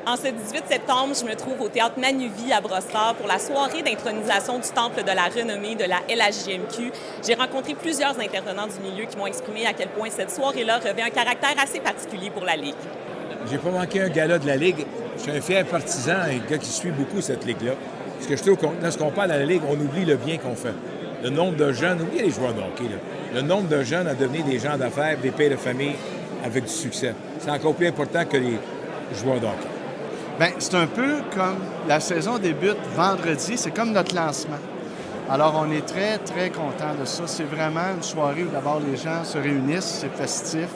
En ce 18 septembre, je me trouve au Théâtre Manuvie à Brossard pour la soirée d'intronisation du Temple de la renommée de la LHJMQ. J'ai rencontré plusieurs intervenants du milieu qui m'ont exprimé à quel point cette soirée-là revêt un caractère assez particulier pour la Ligue. J'ai pas manqué un gala de la Ligue. Je suis un fier partisan et un gars qui suit beaucoup cette Ligue-là. Parce que je trouve que lorsqu'on parle à la Ligue, on oublie le bien qu'on fait. Le nombre de jeunes, oubliez les joueurs de hockey, là. Le nombre de jeunes à devenir des gens d'affaires, des pères de famille avec du succès. C'est encore plus important que les joueurs de hockey. Bien, c'est un peu comme la saison débute vendredi, c'est comme notre lancement. Alors, on est très, très contents de ça. C'est vraiment une soirée où d'abord les gens se réunissent, c'est festif.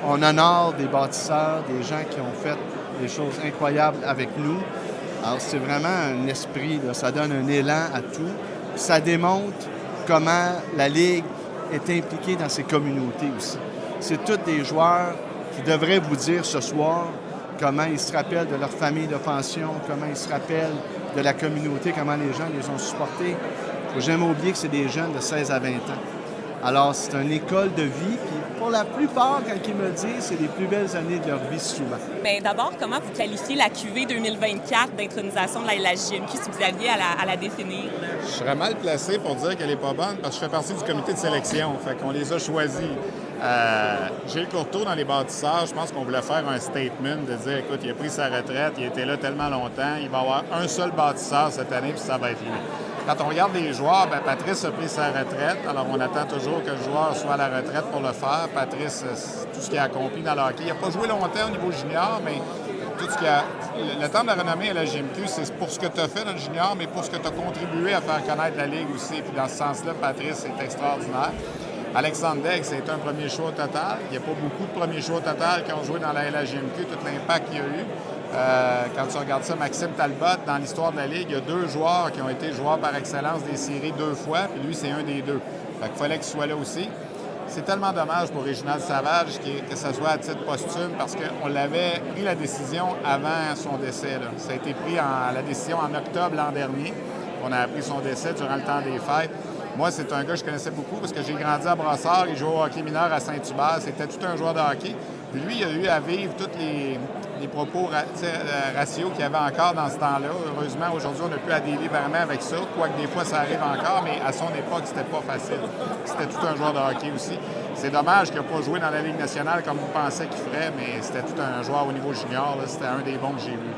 On honore des bâtisseurs, des gens qui ont fait des choses incroyables avec nous. Alors, c'est vraiment un esprit, là, ça donne un élan à tout. Ça démontre comment la Ligue est impliquée dans ses communautés aussi. C'est tous des joueurs qui devraient vous dire ce soir comment ils se rappellent de leur famille de pension, comment ils se rappellent de la communauté, comment les gens les ont supportés. Il ne faut jamais oublier que c'est des jeunes de 16 à 20 ans. Alors, c'est une école de vie, puis pour la plupart, quand ils me le disent, c'est les plus belles années de leur vie souvent. Bien, d'abord, comment vous qualifiez la QV 2024 d'intronisation de la LHJMQ, si vous aviez à la définir? Là? Je serais mal placé pour dire qu'elle n'est pas bonne parce que je fais partie du comité de sélection, fait qu'on les a choisis. Gilles Courteau, dans les bâtisseurs, je pense qu'on voulait faire un statement de dire, écoute, il a pris sa retraite, il était là tellement longtemps, il va y avoir un seul bâtisseur cette année, puis ça va être lui. Quand on regarde les joueurs, bien, Patrice a pris sa retraite, alors on attend toujours que le joueur soit à la retraite pour le faire. Patrice, tout ce qu'il a accompli dans le hockey, il n'a pas joué longtemps au niveau junior, mais tout ce qu'il a... Le temps de la renommée à la GMQ, c'est pour ce que tu as fait dans le junior, mais pour ce que tu as contribué à faire connaître la Ligue aussi. Puis dans ce sens-là, Patrice est extraordinaire. Alexandre Daigle, c'est un premier choix au total. Il n'y a pas beaucoup de premiers choix au total qui ont joué dans la LHJMQ, tout l'impact qu'il y a eu. Quand tu regardes ça, Maxime Talbot, dans l'histoire de la Ligue, il y a 2 joueurs qui ont été joueurs par excellence des séries 2 fois, puis lui, c'est un des 2. Fait qu'il fallait qu'il soit là aussi. C'est tellement dommage pour Réginald Savage que ça soit à titre posthume parce qu'on l'avait pris la décision avant son décès. Là. Ça a été pris la décision en octobre l'an dernier. On a appris son décès durant le temps des fêtes. Moi, c'est un gars que je connaissais beaucoup parce que j'ai grandi à Brossard. Il jouait au hockey mineur à Saint-Hubert. C'était tout un joueur de hockey. Puis lui, il a eu à vivre tous les propos raciaux qu'il y avait encore dans ce temps-là. Heureusement, aujourd'hui, on n'a plus à délire vraiment avec ça, quoique des fois, ça arrive encore, mais à son époque, c'était pas facile. C'était tout un joueur de hockey aussi. C'est dommage qu'il n'a pas joué dans la Ligue nationale comme on pensait qu'il ferait, mais c'était tout un joueur au niveau junior. Là. C'était un des bons que j'ai vu.